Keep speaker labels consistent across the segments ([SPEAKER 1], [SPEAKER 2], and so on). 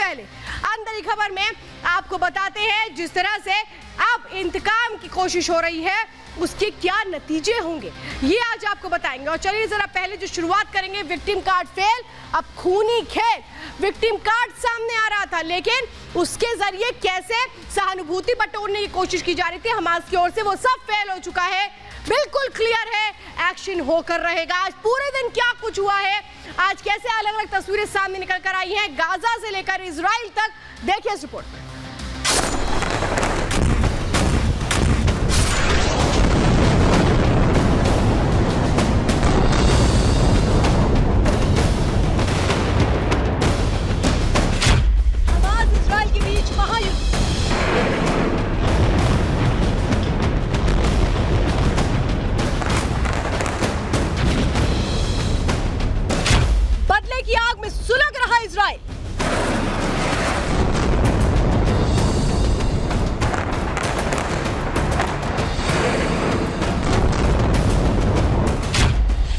[SPEAKER 1] पहले अंदर की खबर में आपको बताते हैं जिस तरह से अब इंतकाम की कोशिश हो रही है उसके क्या नतीजे होंगे ये आज आपको बताएंगे। और चलिए जरा पहले जो शुरुआत करेंगे, विक्टिम कार्ड फेल, अब खूनी खेल। विक्टिम कार्ड सामने आ रहा था लेकिन उसके जरिए कैसे सहानुभूति बटोरने की कोशिश की जा रही थी हमास की ओर से, वो सब फेल हो चुका है। बिल्कुल क्लियर है, एक्शन होकर रहेगा। आज पूरे दिन क्या कुछ हुआ है, आज कैसे अलग अलग तस्वीरें सामने निकल कर आई हैं गाजा से लेकर इजराइल तक, देखिए इस रिपोर्ट में। की आग में सुलग रहा इजराइल।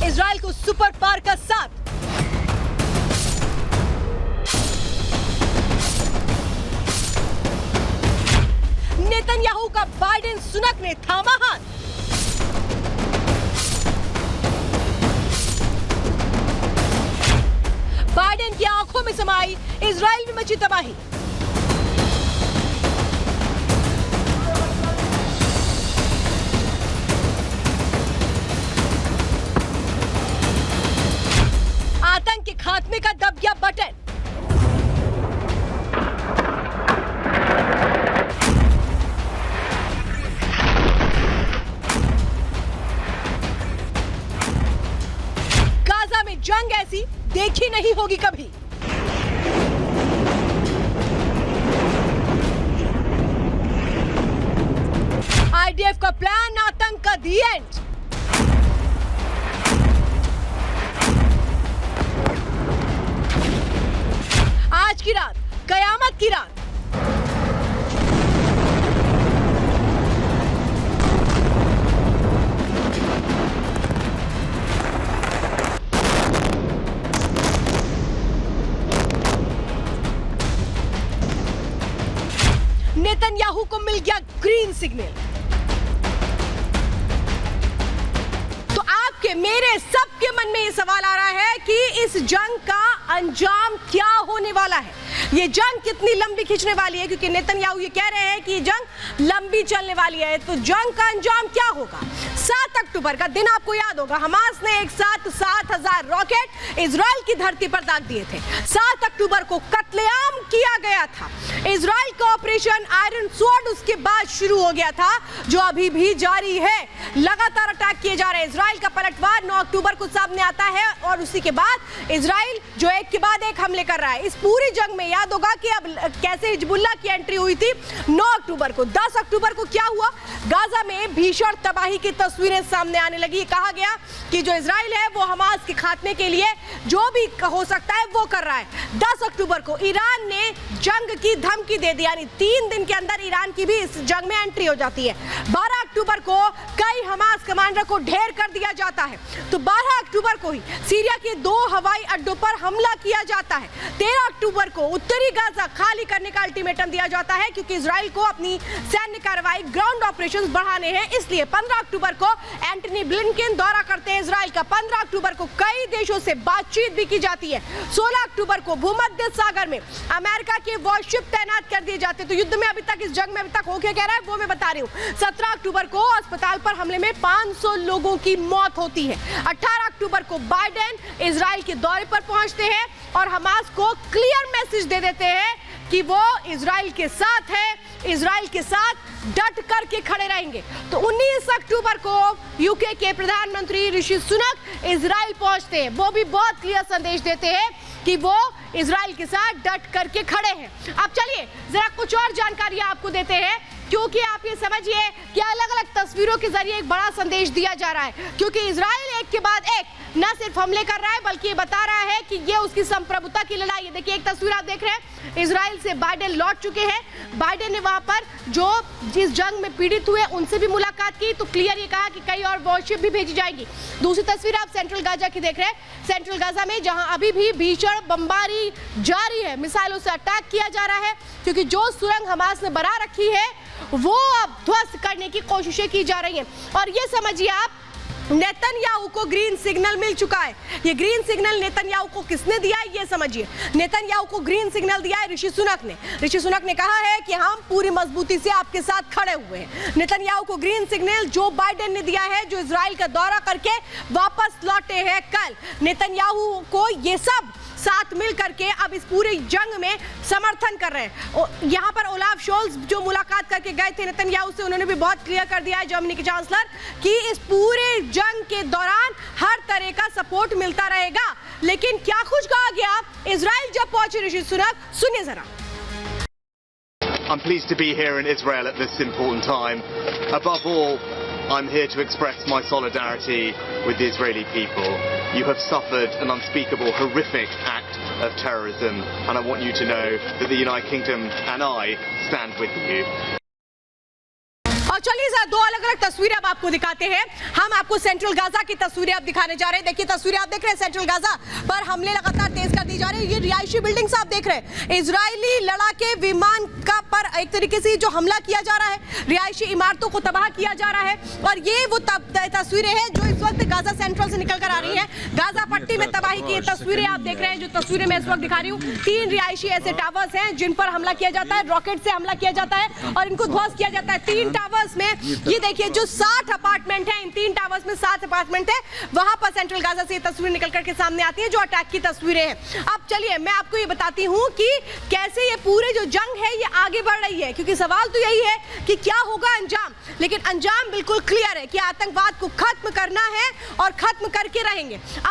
[SPEAKER 1] इजराइल को सुपर पावर का साथ। नेतन्याहू का बाइडेन सुनक ने थामा हाथ। बाइडेन की आंखों में समाई इजराइल में मची तबाही। आतंक के खात्मे का दब गया बटन। गाजा में जंग ऐसी देखी नहीं होगी कभी। आईडीएफ का प्लान, आतंक का दी एंड। आज की रात कयामत की रात। नेतन्याहू को मिल गया ग्रीन सिग्नल। तो आपके मेरे सबके मन में ये सवाल आ रहा है कि इस जंग का अंजाम क्या होने वाला है, ये जंग कितनी लंबी खींचने वाली है, क्योंकि नेतन्याहू ये कह रहे हैं कि ये जंग लंबी चलने वाली है। तो जंग का अंजाम क्या होगा? 7 अक्टूबर का दिन आपको याद होगा, हमास ने एक साथ 7,000 रॉकेट इजराइल की धरती पर दाग दिए थे। 7 अक्टूबर को कत्लेआम किया गया था। इजराइल का ऑपरेशन आयरन स्वॉर्ड उसके बाद शुरू हो गया था, जो अभी भी जारी है। लगातार अटैक किए जा रहे हैं। इजराइल का पलटवार 9 अक्टूबर को सामने आता है और उसी के बाद इजराइल जो एक के बाद एक हमले कर रहा है। इस पूरी जंग में याद होगा कि अब कैसे हिजबुल्लाह की एंट्री हुई थी 9 अक्टूबर को। 10 अक्टूबर को क्या हुआ, गाजा में भीषण तबाही की तस्वीरें सामने आने लगी। कहा गया कि जो इजराइल है वो हमास के खात्मे के लिए जो भी हो सकता है वो कर रहा है। 10 अक्टूबर को ईरान ने जंग की धमकी दे दी, यानी 3 दिन के अंदर ईरान की भी इस जंग में एंट्री हो जाती है। 12 अक्टूबर को कई हमास कमांडर को ढेर कर दिया जाता है। तो 12 अक्टूबर को ही सीरिया के 2 हवाई अड्डों पर हमला किया जाता है। 13 अक्टूबर को उत्तरी गाजा खाली करने का अल्टीमेटम दिया जाता है, क्योंकि इजराइल को अपनी सैन्य कार्रवाई, ग्राउंड ऑपरेशंस बढ़ाने हैं। इसलिए 15 अक्टूबर को एंटनी ब्लिंकन दौरा करते हैं इजराइल का। 15 अक्टूबर को कई देशों से बातचीत भी की जाती है। 16 अक्टूबर को भूमध्य सागर में अमेरिका के वॉरशिप तैनात कर दिए जाते हैं। तो युद्ध में अभी तक, इस जंग में अभी तक हो क्या कह रहा है वो मैं बता रही हूँ। 17 अक्टूबर को अस्पताल पर हमले में 500 लोगों की मौत होती है। 18 अक्टूबर को बाइडेन इजराइल के दौरे पर पहुंचते हैं और हमास को क्लियर मैसेज दे देते हैं कि वो इजराइल के साथ है, इजराइल के साथ डट करके खड़े रहेंगे। तो 19 अक्टूबर को यूके के प्रधानमंत्री ऋषि सुनक इजराइल पहुंचते हैं। वो भी बहुत क्लियर संदेश देते हैं कि वो इजराइल के साथ डट करके खड़े हैं। अब चलिए जरा कुछ और जानकारी आपको देते हैं, क्योंकि आप आप ये समझिए कि अलग अलग तस्वीरों के जरिए एक बड़ा संदेश दिया जा रहा है, क्योंकि इजराइल एक के बाद एक न सिर्फ हमले कर रहा है बल्कि ये बता रहा है कि ये उसकी संप्रभुता की लड़ाई है। देखिए एक तस्वीर आप देख रहे हैं, इजराइल से बाइडेन लौट चुके हैं। बाइडेन ने वहां पर जो जिस जंग में पीड़ित हुए उनसे भी मुलाकात की, तो क्लियर ये कहा कि कई और वॉरशिप भी भेजी जाएगी। दूसरी तस्वीर आप सेंट्रल गाजा की देख रहे हैं, सेंट्रल गाजा में जहां अभी भी भीषण बमबारी जारी है, मिसाइलों से अटैक किया जा रहा है, क्योंकि जो सुरंग हमास ने बना रखी है वो अब ध्वस्त करने की कोशिशें की जा रही हैं। और ये समझिए आप, नेतन्याहू को ग्रीन सिग्नल मिल चुका है। ये ग्रीन सिग्नल नेतन्याहू को किसने दिया है ये समझिए। नेतन्याहू को ग्रीन सिग्नल दिया है ऋषि सुनक ने। ऋषि सुनक ने कहा है कि हम पूरी मजबूती से आपके साथ खड़े हुए हैं। नेतन्याहू को ग्रीन सिग्नल जो बाइडेन ने दिया है, जो इजराइल का दौरा करके वापस लौटे हैं कल। नेतन्याहू को ये सब साथ मिल करके अब इस पूरे जंग में समर्थन कर रहे हैं। यहाँ पर ओलाफ शोल्स जो मुलाकात करके गए थे नेतन्याहू से, उन्होंने भी बहुत क्लियर कर दिया है, जर्मनी के चांसलर, कि इस पूरे जंग के दौरान हर तरह का सपोर्ट मिलता रहेगा। लेकिन क्या कुछ कहा गया इजराइल जब पहुंचे ऋषि सुनक, सुनिए जरा।
[SPEAKER 2] I'm pleased to be here in Israel at this important time. Above all, I'm here to express my solidarity with the Israeli people. You have suffered an unspeakable, horrific act of terrorism, and I want you to know that the United Kingdom and I stand with you.
[SPEAKER 1] और चलिए sir, दो अलग अलग तस्वीरें अब आपको दिखाते हैं। हम आपको सेंट्रल गाजा की तस्वीरें अब दिखाने जा रहे हैं। देखिए तस्वीरें आप देख रहे हैं, सेंट्रल गाजा पर हमले लगातार तेज कर दी जा रही है। ये रिहायशी बिल्डिंग्स आप देख रहे हैं, इजरायली लड़ाके विमान का पर एक तरीके से जो हमला किया जा रहा है, रिहायशी इमारतों को तबाह किया जा रहा है। और ये वो तस्वीरें हैं जो इस वक्त गाजा सेंट्रल से निकल कर आ रही है। गाजा पट्टी में तबाही की तस्वीरें आप देख रहे हैं। जो तस्वीरें मैं इस वक्त दिखा रही हूँ, 3 रिहायशी ऐसे टावर्स हैं जिन पर हमला किया जाता है, रॉकेट से हमला किया जाता है और इनको ध्वस्त किया जाता है। 3 टावर्स में ये देखिए जो 60 अपार्टमेंट हैं, इन 3 टावर्स में 7 अपार्टमेंट है, वहां पर सेंट्रल गाजा से ये तस्वीर निकल करके सामने आती है जो अटैक की तस्वीरें हैं। अब चलिए मैं आपको ये बताती हूं कि कैसे ये पूरे जो जंग है ये आगे बढ़ रही है, क्योंकि सवाल तो यही है कि क्या होगा अंजाम। लेकिन अंजाम बिल्कुल क्लियर है कि आतंकवाद को खत्म करना है और खत्म करके रहेंगे।